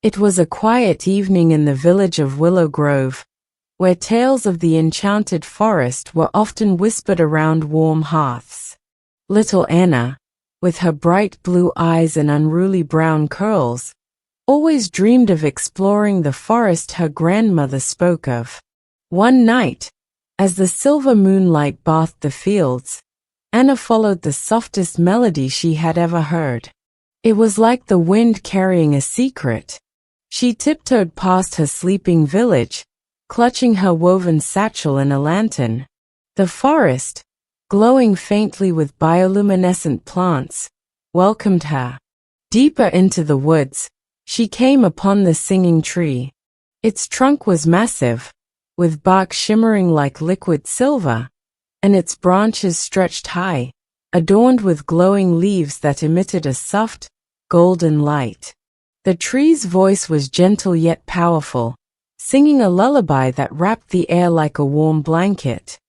It was a quiet evening in the village of Willow Grove, where tales of the enchanted forest were often whispered around warm hearths. Little Anna, with her bright blue eyes and unruly brown curls, always dreamed of exploring the forest her grandmother spoke of. One night, as the silver moonlight bathed the fields, Anna followed the softest melody she had ever heard. It was like the wind carrying a secret. She tiptoed past her sleeping village, clutching her woven satchel and a lantern. The forest, glowing faintly with bioluminescent plants, welcomed her. Deeper into the woods, she came upon the singing tree. Its trunk was massive, with bark shimmering like liquid silver, and its branches stretched high, adorned with glowing leaves that emitted a soft, golden light. The tree's voice was gentle yet powerful, singing a lullaby that wrapped the air like a warm blanket.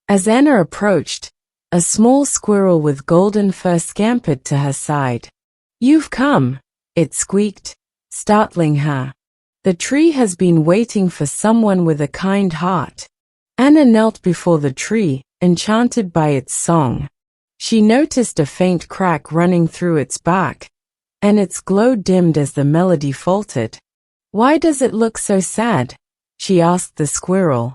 As Anna approached, a small squirrel with golden fur scampered to her side. "You've come," it squeaked, startling her. "The tree has been waiting for someone with a kind heart." Anna knelt before the tree, enchanted by its song. She noticed a faint crack running through its bark, and its glow dimmed as the melody faltered. "Why does it look so sad?" she asked the squirrel.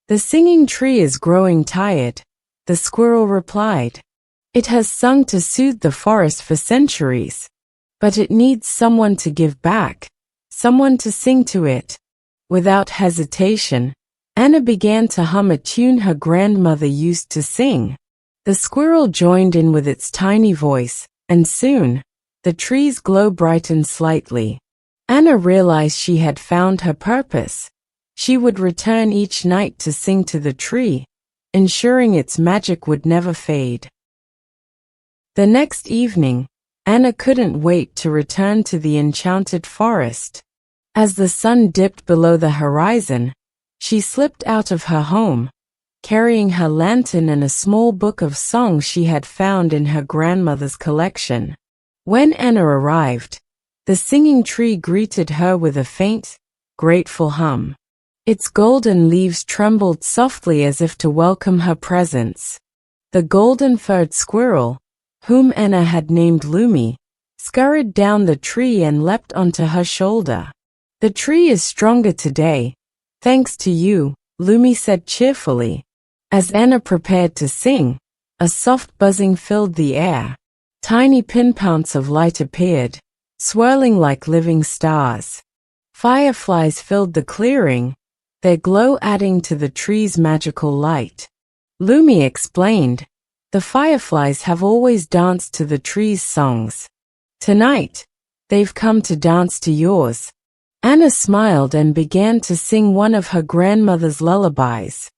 "The singing tree is growing tired," the squirrel replied. "It has sung to soothe the forest for centuries, but it needs someone to give back, someone to sing to it." Without hesitation, Anna began to hum a tune her grandmother used to sing. The squirrel joined in with its tiny voice, and soon, the tree's glow brightened slightly. Anna realized she had found her purpose. She would return each night to sing to the tree, ensuring its magic would never fade. The next evening, Anna couldn't wait to return to the enchanted forest. As the sun dipped below the horizon, she slipped out of her home, carrying her lantern and a small book of songs she had found in her grandmother's collection. When Anna arrived, the singing tree greeted her with a faint, grateful hum. Its golden leaves trembled softly as if to welcome her presence. The golden-furred squirrel, whom Anna had named Lumi, scurried down the tree and leapt onto her shoulder. "The tree is stronger today, thanks to you," Lumi said cheerfully. As Anna prepared to sing, a soft buzzing filled the air. Tiny pinpoints of light appeared, swirling like living stars. Fireflies filled the clearing, their glow adding to the tree's magical light. Lumi explained, "The fireflies have always danced to the tree's songs. Tonight, they've come to dance to yours." Anna smiled and began to sing one of her grandmother's lullabies.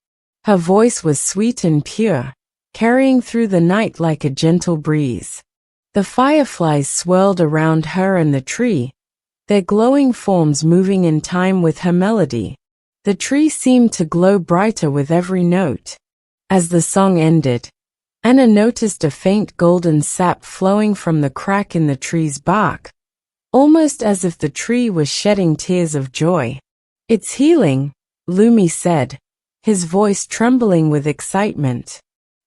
Her voice was sweet and pure, carrying through the night like a gentle breeze. The fireflies swirled around her and the tree, their glowing forms moving in time with her melody. The tree seemed to glow brighter with every note. As the song ended, Anna noticed a faint golden sap flowing from the crack in the tree's bark, almost as if the tree was shedding tears of joy. "It's healing," Lumi said, his voice trembling with excitement.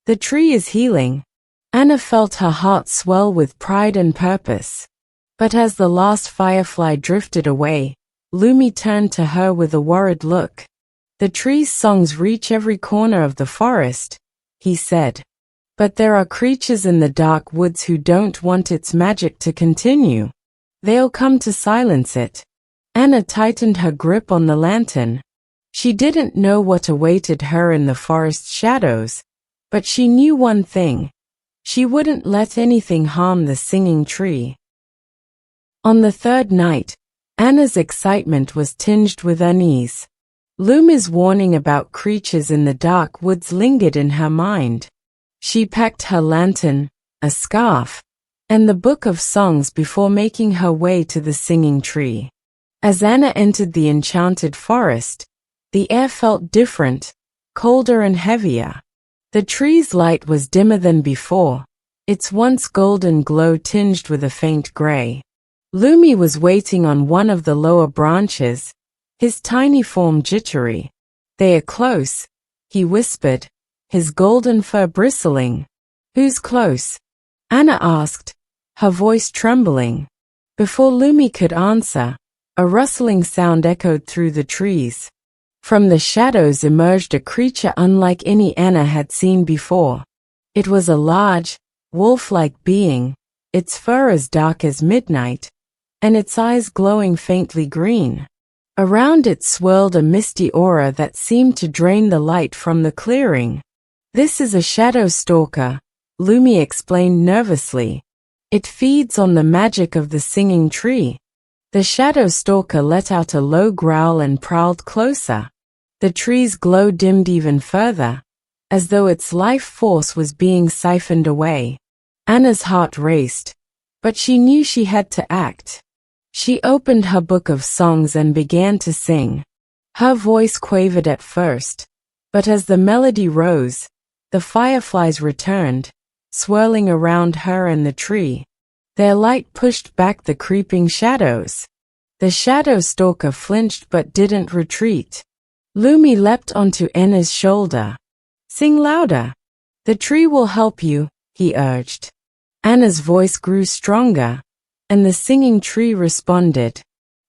"The tree is healing." Anna felt her heart swell with pride and purpose. But as the last firefly drifted away, Lumi turned to her with a worried look. "The tree's songs reach every corner of the forest," he said. "But there are creatures in the dark woods who don't want its magic to continue. They'll come to silence it." Anna tightened her grip on the lantern. She didn't know what awaited her in the forest shadows, but she knew one thing. She wouldn't let anything harm the singing tree. On the third night, Anna's excitement was tinged with unease. Lumi's warning about creatures in the dark woods lingered in her mind. She packed her lantern, a scarf, and the book of songs before making her way to the singing tree. As Anna entered the enchanted forest, the air felt different, colder and heavier. The tree's light was dimmer than before, its once golden glow tinged with a faint gray. Lumi was waiting on one of the lower branches, his tiny form jittery. "They are close," he whispered, his golden fur bristling. "Who's close?" Anna asked, her voice trembling. Before Lumi could answer, a rustling sound echoed through the trees. From the shadows emerged a creature unlike any Anna had seen before. It was a large, wolf-like being, its fur as dark as midnight, and its eyes glowing faintly green. Around it swirled a misty aura that seemed to drain the light from the clearing. "This is a shadow stalker," Lumi explained nervously. "It feeds on the magic of the singing tree." The shadow stalker let out a low growl and prowled closer. The tree's glow dimmed even further, as though its life force was being siphoned away. Anna's heart raced, but she knew she had to act. She opened her book of songs and began to sing. Her voice quavered at first, but as the melody rose, the fireflies returned, swirling around her and the tree. Their light pushed back the creeping shadows. The shadow stalker flinched but didn't retreat. Lumi leapt onto Anna's shoulder. "Sing louder. The tree will help you," he urged. Anna's voice grew stronger, and the singing tree responded.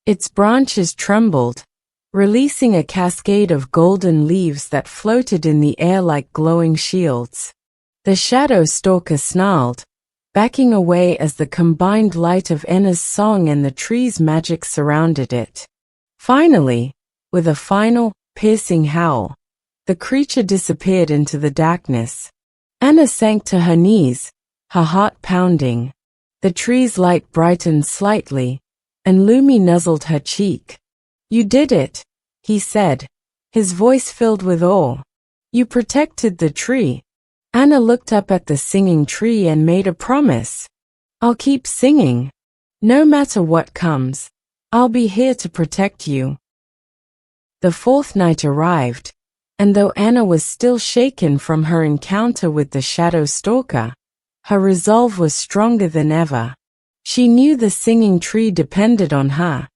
Its branches trembled, releasing a cascade of golden leaves that floated in the air like glowing shields. The shadow stalker snarled, backing away as the combined light of Anna's song and the tree's magic surrounded it. Finally, with a final, piercing howl, the creature disappeared into the darkness. Anna sank to her knees, her heart pounding. The tree's light brightened slightly, and Lumi nuzzled her cheek. "You did it," he said, his voice filled with awe. "You protected the tree." Anna looked up at the singing tree and made a promise. "I'll keep singing. No matter what comes, I'll be here to protect you." The fourth night arrived, and though Anna was still shaken from her encounter with the shadow stalker, her resolve was stronger than ever. She knew the singing tree depended on her.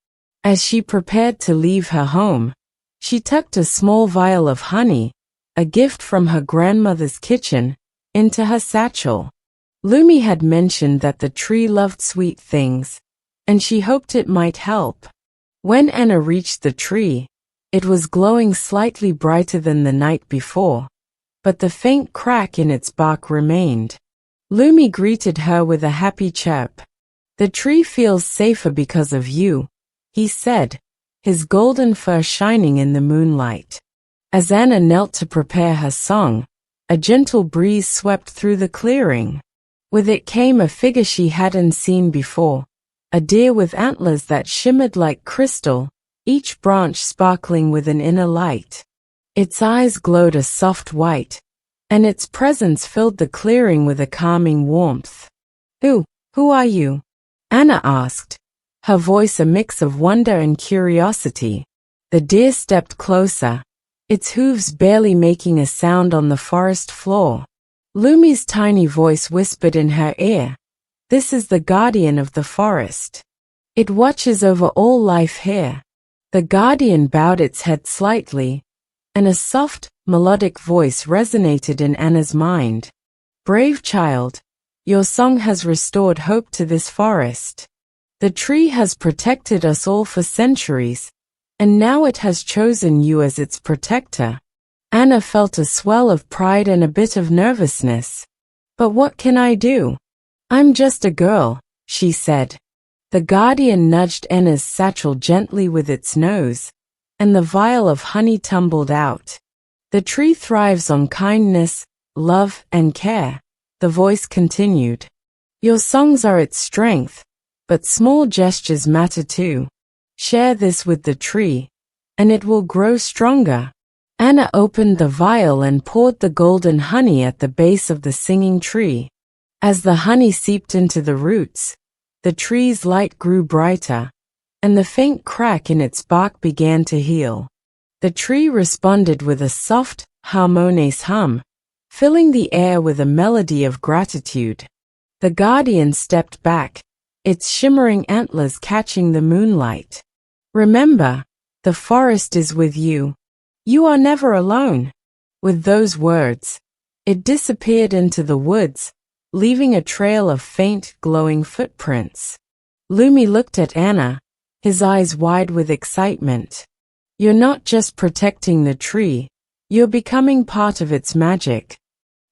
As she prepared to leave her home, she tucked a small vial of honey, a gift from her grandmother's kitchen, into her satchel. Lumi had mentioned that the tree loved sweet things, and she hoped it might help. When Anna reached the tree, it was glowing slightly brighter than the night before, but the faint crack in its bark remained. Lumi greeted her with a happy chirp. "The tree feels safer because of you," he said, his golden fur shining in the moonlight. As Anna knelt to prepare her song, a gentle breeze swept through the clearing. With it came a figure she hadn't seen before, a deer with antlers that shimmered like crystal, each branch sparkling with an inner light. Its eyes glowed a soft white, and its presence filled the clearing with a calming warmth. Who are you?" Anna asked, her voice a mix of wonder and curiosity. The deer stepped closer, its hooves barely making a sound on the forest floor. Lumi's tiny voice whispered in her ear, "This is the guardian of the forest. It watches over all life here." The guardian bowed its head slightly, and a soft, melodic voice resonated in Anna's mind. "Brave child, your song has restored hope to this forest. The tree has protected us all for centuries, and now it has chosen you as its protector." Anna felt a swell of pride and a bit of nervousness. "But what can I do? I'm just a girl," she said. The guardian nudged Anna's satchel gently with its nose, and the vial of honey tumbled out. "The tree thrives on kindness, love, and care," the voice continued. "Your songs are its strength, but small gestures matter too. Share this with the tree, and it will grow stronger." Anna opened the vial and poured the golden honey at the base of the singing tree. As the honey seeped into the roots, the tree's light grew brighter, and the faint crack in its bark began to heal. The tree responded with a soft, harmonious hum, filling the air with a melody of gratitude. The guardian stepped back, its shimmering antlers catching the moonlight. "Remember, the forest is with you. You are never alone." With those words, it disappeared into the woods, leaving a trail of faint, glowing footprints. Lumi looked at Anna, his eyes wide with excitement. "You're not just protecting the tree, you're becoming part of its magic."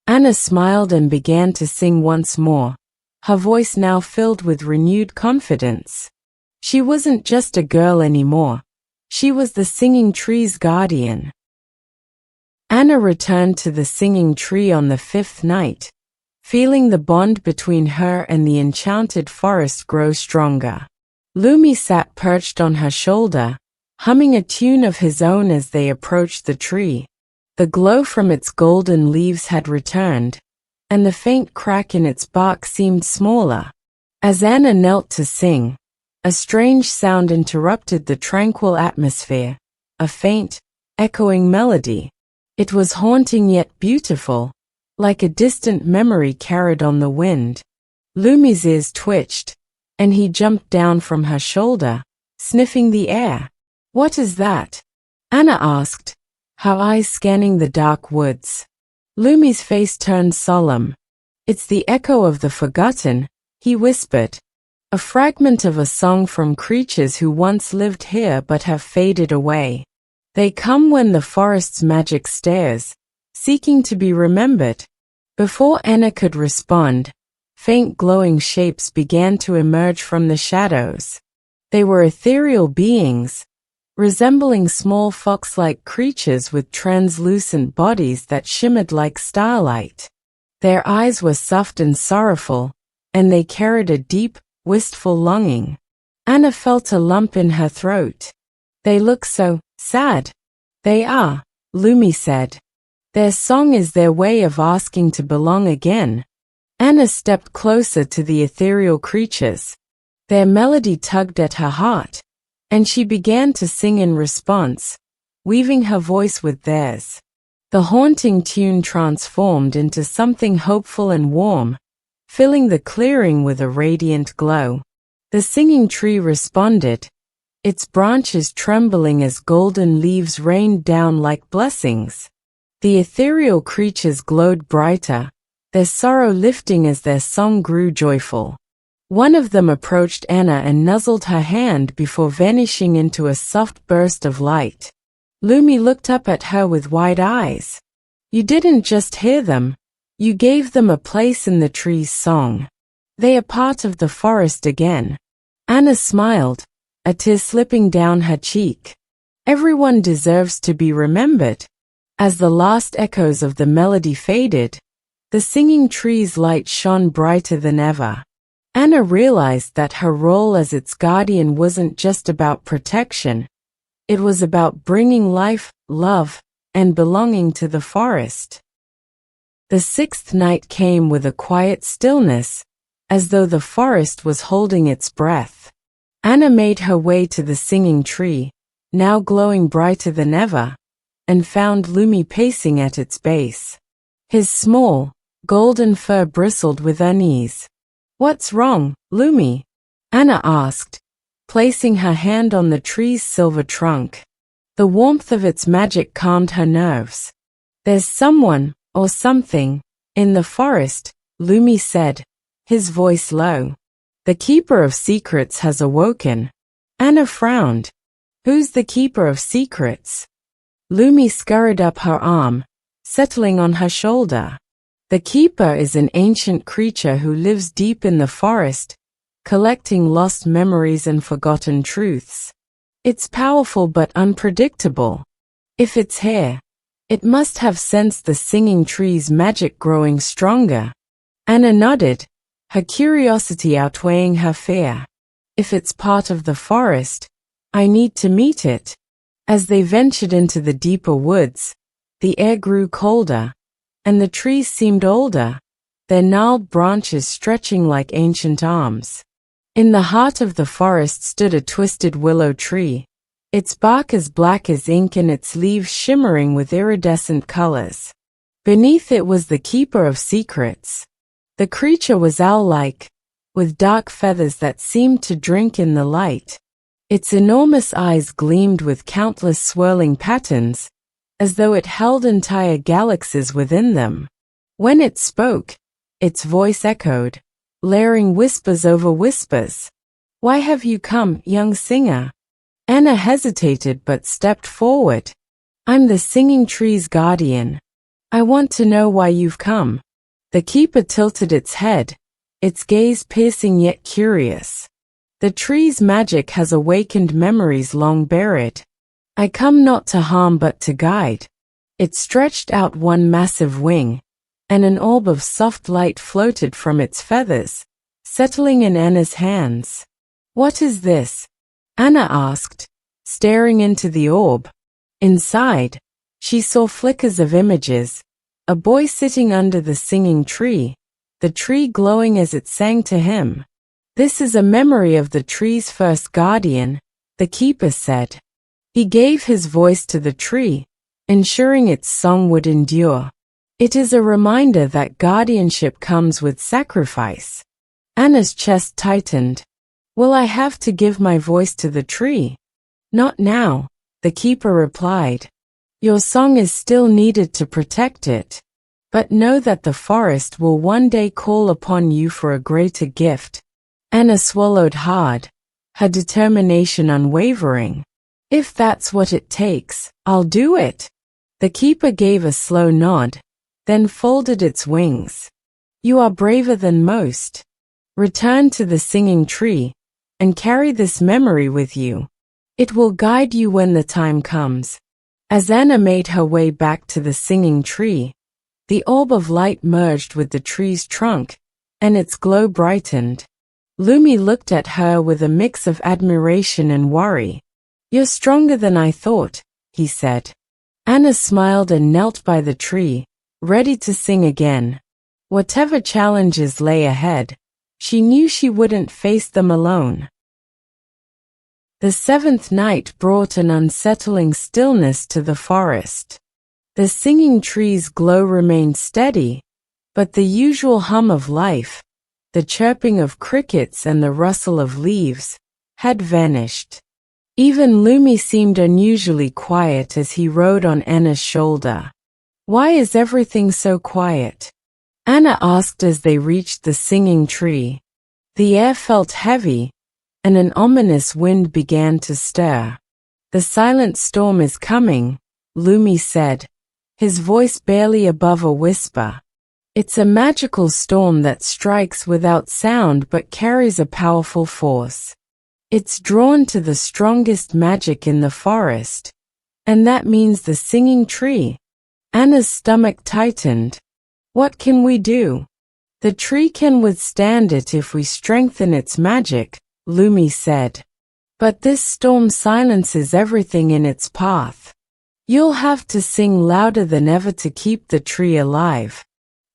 Anna smiled and began to sing once more, her voice now filled with renewed confidence. She wasn't just a girl anymore. She was the singing tree's guardian. Anna returned to the singing tree on the 5th night, feeling the bond between her and the enchanted forest grow stronger. Lumi sat perched on her shoulder, humming a tune of his own as they approached the tree. The glow from its golden leaves had returned, and the faint crack in its bark seemed smaller. As Anna knelt to sing, a strange sound interrupted the tranquil atmosphere, a faint, echoing melody. It was haunting yet beautiful, like a distant memory carried on the wind. Lumi's ears twitched, and he jumped down from her shoulder, sniffing the air. "What is that?" Anna asked, her eyes scanning the dark woods. Lumi's face turned solemn. "It's the echo of the forgotten," he whispered. "A fragment of a song from creatures who once lived here but have faded away. They come when the forest's magic stares, seeking to be remembered." Before Anna could respond, faint glowing shapes began to emerge from the shadows. They were ethereal beings, resembling small fox-like creatures with translucent bodies that shimmered like starlight. Their eyes were soft and sorrowful, and they carried a deep, wistful longing. Anna felt a lump in her throat. "They look so sad." "They are," Lumi said. "Their song is their way of asking to belong again." Anna stepped closer to the ethereal creatures. Their melody tugged at her heart, and she began to sing in response, weaving her voice with theirs. The haunting tune transformed into something hopeful and warm, filling the clearing with a radiant glow. The singing tree responded, its branches trembling as golden leaves rained down like blessings. The ethereal creatures glowed brighter, their sorrow lifting as their song grew joyful. One of them approached Anna and nuzzled her hand before vanishing into a soft burst of light. Lumi looked up at her with wide eyes. "You didn't just hear them, you gave them a place in the tree's song. They are part of the forest again." Anna smiled, a tear slipping down her cheek. Everyone deserves to be remembered. As the last echoes of the melody faded, the singing tree's light shone brighter than ever. Anna realized that her role as its guardian wasn't just about protection. It was about bringing life, love, and belonging to the forest. The 6th night came with a quiet stillness, as though the forest was holding its breath. Anna made her way to the singing tree, now glowing brighter than ever, and found Lumi pacing at its base. His small, golden fur bristled with unease. "What's wrong, Lumi?" Anna asked, placing her hand on the tree's silver trunk. The warmth of its magic calmed her nerves. "There's someone, or something, in the forest," Lumi said, his voice low. "The keeper of secrets has awoken." Anna frowned. "Who's the keeper of secrets?" Lumi scurried up her arm, settling on her shoulder. "The keeper is an ancient creature who lives deep in the forest, collecting lost memories and forgotten truths. It's powerful but unpredictable. If it's here, it must have sensed the singing tree's magic growing stronger." Anna nodded, her curiosity outweighing her fear. "If it's part of the forest, I need to meet it." As they ventured into the deeper woods, the air grew colder, and the trees seemed older, their gnarled branches stretching like ancient arms. In the heart of the forest stood a twisted willow tree, its bark as black as ink and its leaves shimmering with iridescent colors. Beneath it was the keeper of secrets. The creature was owl-like, with dark feathers that seemed to drink in the light. Its enormous eyes gleamed with countless swirling patterns, as though it held entire galaxies within them. When it spoke, its voice echoed, layering whispers over whispers. "Why have you come, young singer?" Anna hesitated but stepped forward. "I'm the singing tree's guardian. I want to know why you've come." The keeper tilted its head, its gaze piercing yet curious. "The tree's magic has awakened memories long buried. I come not to harm but to guide." It stretched out one massive wing, and an orb of soft light floated from its feathers, settling in Anna's hands. "What is this?" Anna asked, staring into the orb. Inside, she saw flickers of images: a boy sitting under the singing tree, the tree glowing as it sang to him. "This is a memory of the tree's first guardian," the keeper said. He gave his voice to the tree, ensuring its song would endure. "It is a reminder that guardianship comes with sacrifice." Anna's chest tightened. "Will I have to give my voice to the tree?" "Not now," the keeper replied. "Your song is still needed to protect it. But know that the forest will one day call upon you for a greater gift." Anna swallowed hard, her determination unwavering. "If that's what it takes, I'll do it." The keeper gave a slow nod, then folded its wings. "You are braver than most. Return to the singing tree, and carry this memory with you. It will guide you when the time comes." As Anna made her way back to the singing tree, the orb of light merged with the tree's trunk, and its glow brightened. Lumi looked at her with a mix of admiration and worry. "You're stronger than I thought," he said. Anna smiled and knelt by the tree, ready to sing again. Whatever challenges lay ahead, she knew she wouldn't face them alone. The seventh night brought an unsettling stillness to the forest. The singing tree's glow remained steady, but the usual hum of life, the chirping of crickets and the rustle of leaves, had vanished. Even Lumi seemed unusually quiet as he rode on Anna's shoulder. "Why is everything so quiet?" Anna asked as they reached the singing tree. The air felt heavy, and an ominous wind began to stir. "The silent storm is coming," Lumi said, his voice barely above a whisper. "It's a magical storm that strikes without sound but carries a powerful force. It's drawn to the strongest magic in the forest, and that means the singing tree." Anna's stomach tightened. "What can we do?" "The tree can withstand it if we strengthen its magic," Lumi said. "But this storm silences everything in its path. You'll have to sing louder than ever to keep the tree alive."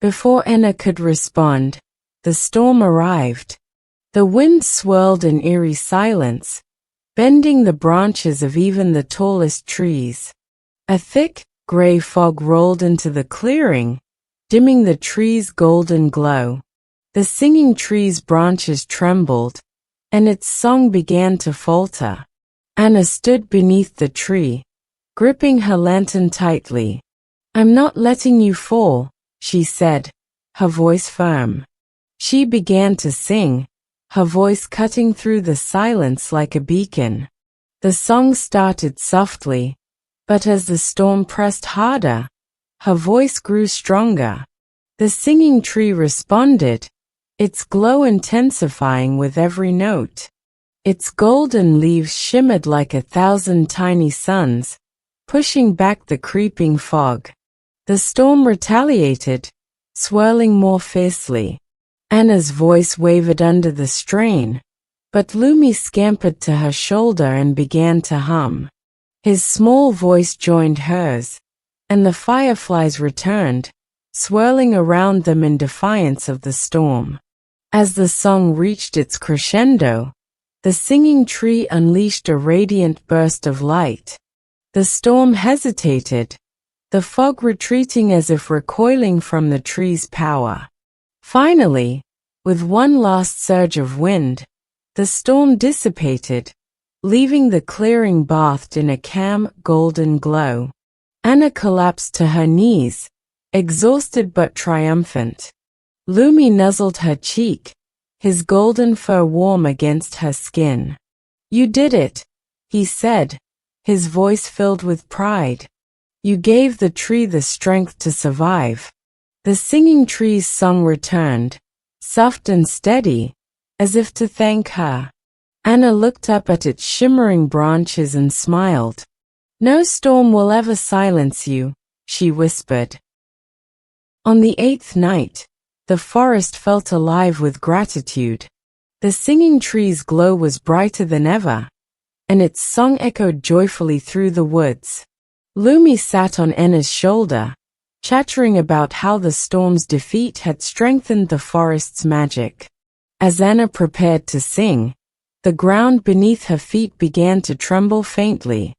Before Anna could respond, the storm arrived. The wind swirled in eerie silence, bending the branches of even the tallest trees. A thick, gray fog rolled into the clearing, dimming the tree's golden glow. The singing tree's branches trembled, and its song began to falter. Anna stood beneath the tree, gripping her lantern tightly. "I'm not letting you fall," she said, her voice firm. She began to sing, her voice cutting through the silence like a beacon. The song started softly, but as the storm pressed harder, her voice grew stronger. The singing tree responded, its glow intensifying with every note. Its golden leaves shimmered like 1,000 tiny suns, pushing back the creeping fog. The storm retaliated, swirling more fiercely. Anna's voice wavered under the strain, but Lumi scampered to her shoulder and began to hum. His small voice joined hers, and the fireflies returned, swirling around them in defiance of the storm. As the song reached its crescendo, the singing tree unleashed a radiant burst of light. The storm hesitated, the fog retreating as if recoiling from the tree's power. Finally, With one last surge of wind, the storm dissipated, leaving the clearing bathed in a calm, golden glow. Anna collapsed to her knees, exhausted but triumphant. Lumi nuzzled her cheek, his golden fur warm against her skin. "You did it," he said, his voice filled with pride. "You gave the tree the strength to survive." The singing tree's song returned, soft and steady, as if to thank her. Anna looked up at its shimmering branches and smiled. "No storm will ever silence you," she whispered. On the 8th night, the forest felt alive with gratitude. The singing tree's glow was brighter than ever, and its song echoed joyfully through the woods. Lumi sat on Anna's shoulder, chattering about how the storm's defeat had strengthened the forest's magic. As Anna prepared to sing, the ground beneath her feet began to tremble faintly.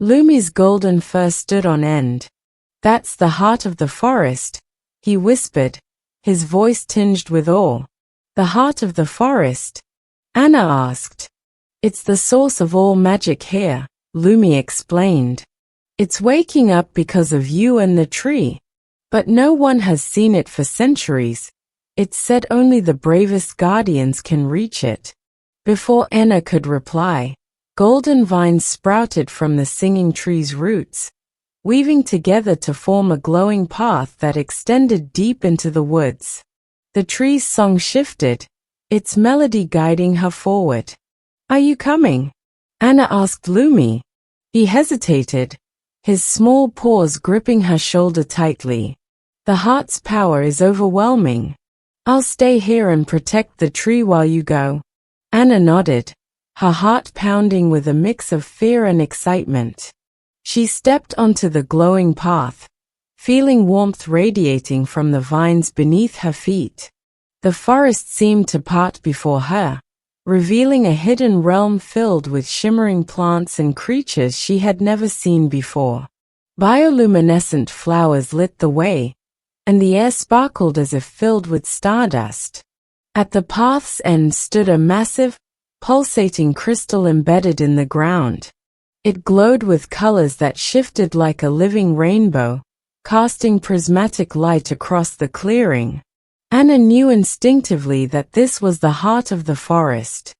Lumi's golden fur stood on end. "That's the heart of the forest," he whispered, his voice tinged with awe. "The heart of the forest?" Anna asked. "It's the source of all magic here," Lumi explained. "It's waking up because of you and the tree. But no one has seen it for centuries. It's said only the bravest guardians can reach it." Before Anna could reply, golden vines sprouted from the singing tree's roots, weaving together to form a glowing path that extended deep into the woods. The tree's song shifted, its melody guiding her forward. "Are you coming?" Anna asked Lumi. He hesitated, his small paws gripping her shoulder tightly. "The heart's power is overwhelming. I'll stay here and protect the tree while you go." Anna nodded, her heart pounding with a mix of fear and excitement. She stepped onto the glowing path, feeling warmth radiating from the vines beneath her feet. The forest seemed to part before her, revealing a hidden realm filled with shimmering plants and creatures she had never seen before. Bioluminescent flowers lit the way, and the air sparkled as if filled with stardust. At the path's end stood a massive, pulsating crystal embedded in the ground. It glowed with colors that shifted like a living rainbow, casting prismatic light across the clearing. Anna knew instinctively that this was the heart of the forest.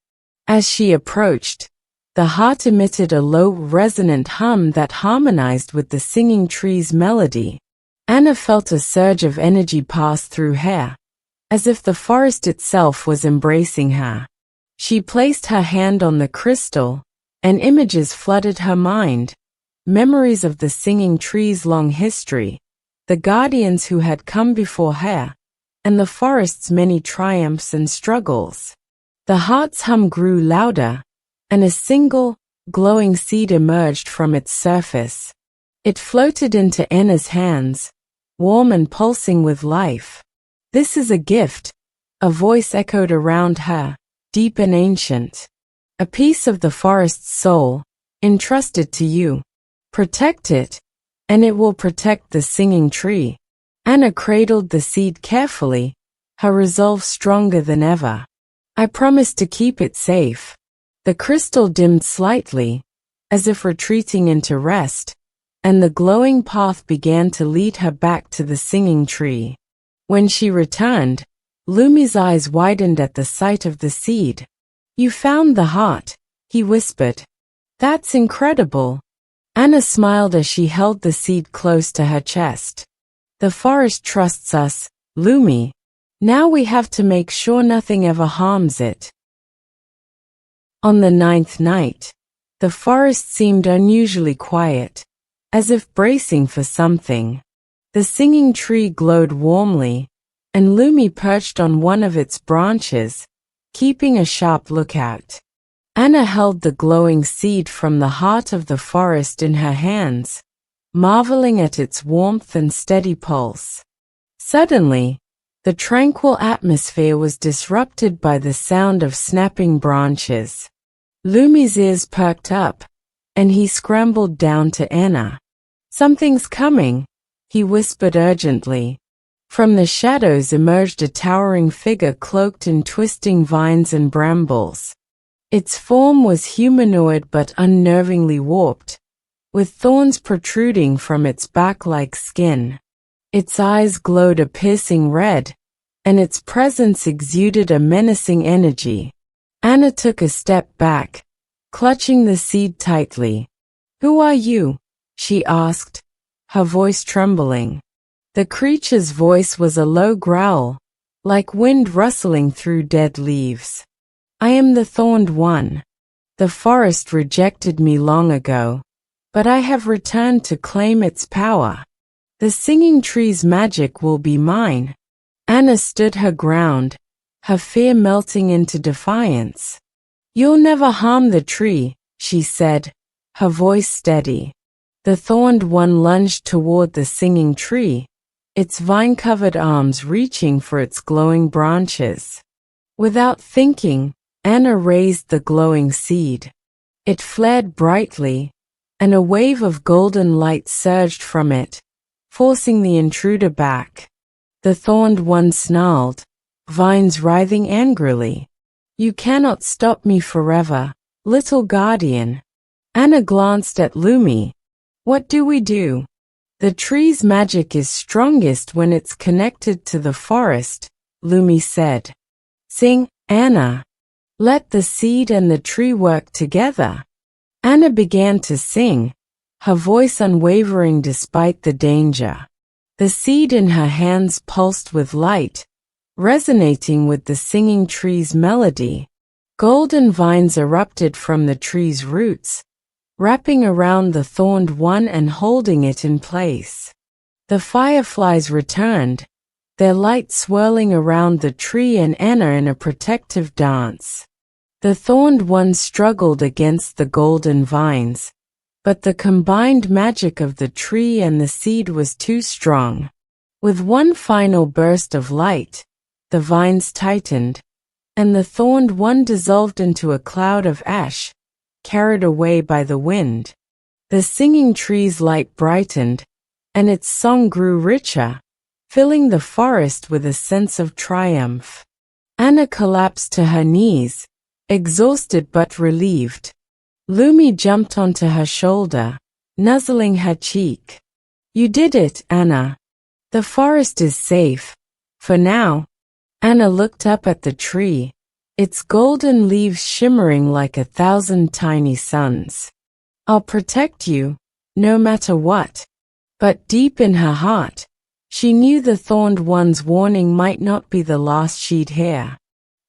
As she approached, the heart emitted a low, resonant hum that harmonized with the singing tree's melody. Anna felt a surge of energy pass through her, as if the forest itself was embracing her. She placed her hand on the crystal, and images flooded her mind, memories of the singing tree's long history, the guardians who had come before her, and the forest's many triumphs and struggles. The heart's hum grew louder, and a single, glowing seed emerged from its surface. It floated into Anna's hands, warm and pulsing with life. "This is a gift," a voice echoed around her, deep and ancient. "A piece of the forest's soul, entrusted to you. Protect it, and it will protect the singing tree." Anna cradled the seed carefully, her resolve stronger than ever. "I promise to keep it safe." The crystal dimmed slightly, as if retreating into rest, and the glowing path began to lead her back to the singing tree. When she returned, Lumi's eyes widened at the sight of the seed. "You found the heart," he whispered. "That's incredible." Anna smiled as she held the seed close to her chest. "The forest trusts us, Lumi. Now we have to make sure nothing ever harms it." On the 9th night, the forest seemed unusually quiet, as if bracing for something. The singing tree glowed warmly, and Lumi perched on one of its branches, keeping a sharp lookout. Anna held the glowing seed from the heart of the forest in her hands, marveling at its warmth and steady pulse. Suddenly, the tranquil atmosphere was disrupted by the sound of snapping branches. Lumi's ears perked up, and he scrambled down to Anna. "Something's coming," he whispered urgently. From the shadows emerged a towering figure cloaked in twisting vines and brambles. Its form was humanoid but unnervingly warped, with thorns protruding from its back like skin. Its eyes glowed a piercing red, and its presence exuded a menacing energy. Anna took a step back, clutching the seed tightly. "Who are you?" she asked, her voice trembling. The creature's voice was a low growl, like wind rustling through dead leaves. "I am the Thorned One. The forest rejected me long ago, but I have returned to claim its power. The singing tree's magic will be mine." Anna stood her ground, her fear melting into defiance. "You'll never harm the tree," she said, her voice steady. The Thorned One lunged toward the singing tree, its vine-covered arms reaching for its glowing branches. Without thinking, Anna raised the glowing seed. It flared brightly, and a wave of golden light surged from it, forcing the intruder back. The Thorned One snarled, vines writhing angrily. "You cannot stop me forever, little guardian." Anna glanced at Lumi. "What do we do?" "The tree's magic is strongest when it's connected to the forest," Lumi said. "Sing, Anna. Let the seed and the tree work together." Anna began to sing, her voice unwavering despite the danger. The seed in her hands pulsed with light, resonating with the singing tree's melody. Golden vines erupted from the tree's roots, wrapping around the Thorned One and holding it in place. The fireflies returned, their light swirling around the tree and Anna in a protective dance. The Thorned One struggled against the golden vines, but the combined magic of the tree and the seed was too strong. With one final burst of light, the vines tightened, and the Thorned One dissolved into a cloud of ash, carried away by the wind. The singing tree's light brightened, and its song grew richer, filling the forest with a sense of triumph. Anna collapsed to her knees, exhausted but relieved. Lumi jumped onto her shoulder, nuzzling her cheek. "You did it, Anna. The forest is safe. For now." Anna looked up at the tree, its golden leaves shimmering like 1,000 tiny suns. "I'll protect you, no matter what." But deep in her heart, she knew the Thorned One's warning might not be the last she'd hear.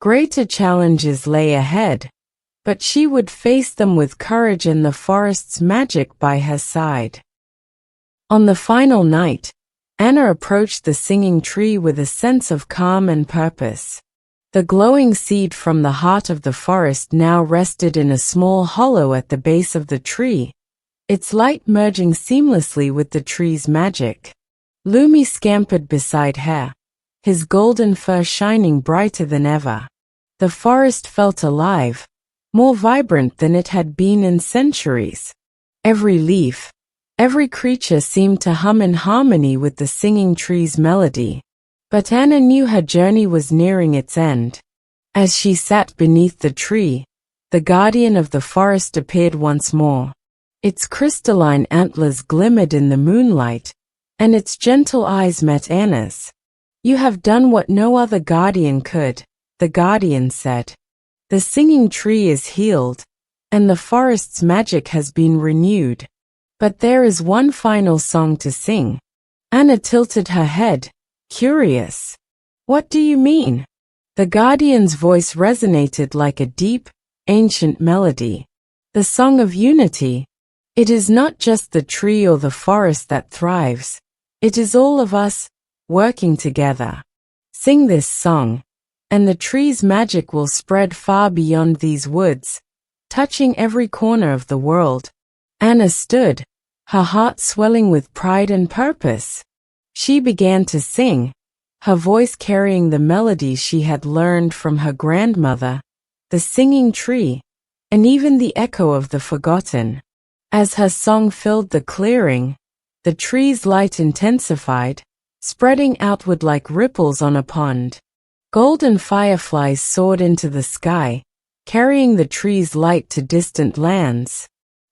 Greater challenges lay ahead, but she would face them with courage and the forest's magic by her side. On the final night, Anna approached the singing tree with a sense of calm and purpose. The glowing seed from the heart of the forest now rested in a small hollow at the base of the tree, its light merging seamlessly with the tree's magic. Lumi scampered beside her, his golden fur shining brighter than ever. The forest felt alive, more vibrant than it had been in centuries. Every leaf, every creature seemed to hum in harmony with the singing tree's melody. But Anna knew her journey was nearing its end. As she sat beneath the tree, the guardian of the forest appeared once more. Its crystalline antlers glimmered in the moonlight, and its gentle eyes met Anna's. "You have done what no other guardian could," the guardian said. "The singing tree is healed, and the forest's magic has been renewed. But there is one final song to sing." Anna tilted her head, curious. "What do you mean?" The guardian's voice resonated like a deep, ancient melody. "The song of unity. It is not just the tree or the forest that thrives. It is all of us, working together. Sing this song, and the tree's magic will spread far beyond these woods, touching every corner of the world." Anna stood, her heart swelling with pride and purpose. She began to sing, her voice carrying the melodies she had learned from her grandmother, the singing tree, and even the echo of the forgotten. As her song filled the clearing, the tree's light intensified, spreading outward like ripples on a pond. Golden fireflies soared into the sky, carrying the tree's light to distant lands.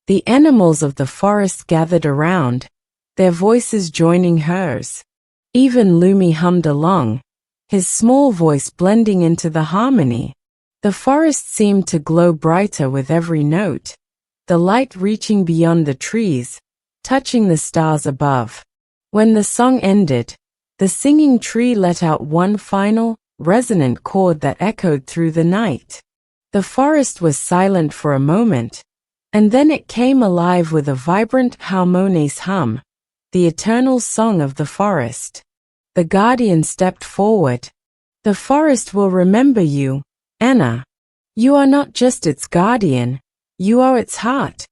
The animals of the forest gathered around, their voices joining hers. Even Lumi hummed along, his small voice blending into the harmony. The forest seemed to glow brighter with every note, the light reaching beyond the trees, touching the stars above. When the song ended, the singing tree let out one final, resonant chord that echoed through the night. The forest was silent for a moment, and then it came alive with a vibrant, harmonious hum, the eternal song of the forest. The guardian stepped forward. The forest will remember you, Anna. You are not just its guardian, you are its heart.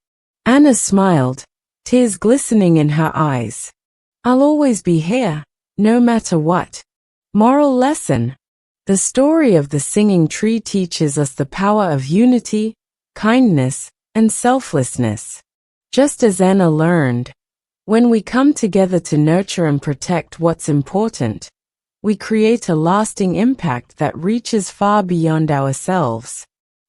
Anna smiled, tears glistening in her eyes. I'll always be here, no matter what. Moral lesson. The story of the singing tree teaches us the power of unity, kindness, and selflessness. Just as Anna learned, when we come together to nurture and protect what's important, we create a lasting impact that reaches far beyond ourselves.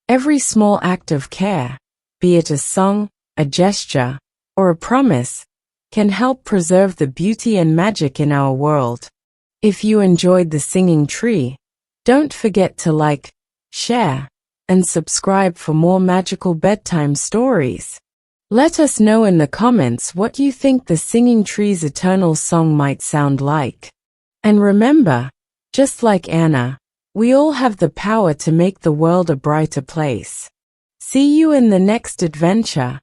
Every small act of care, be it a song, a gesture, or a promise, can help preserve the beauty and magic in our world. If you enjoyed the singing tree, don't forget to like, share, and subscribe for more magical bedtime stories. Let us know in the comments what you think the singing tree's eternal song might sound like. And remember, just like Anna, we all have the power to make the world a brighter place. See you in the next adventure.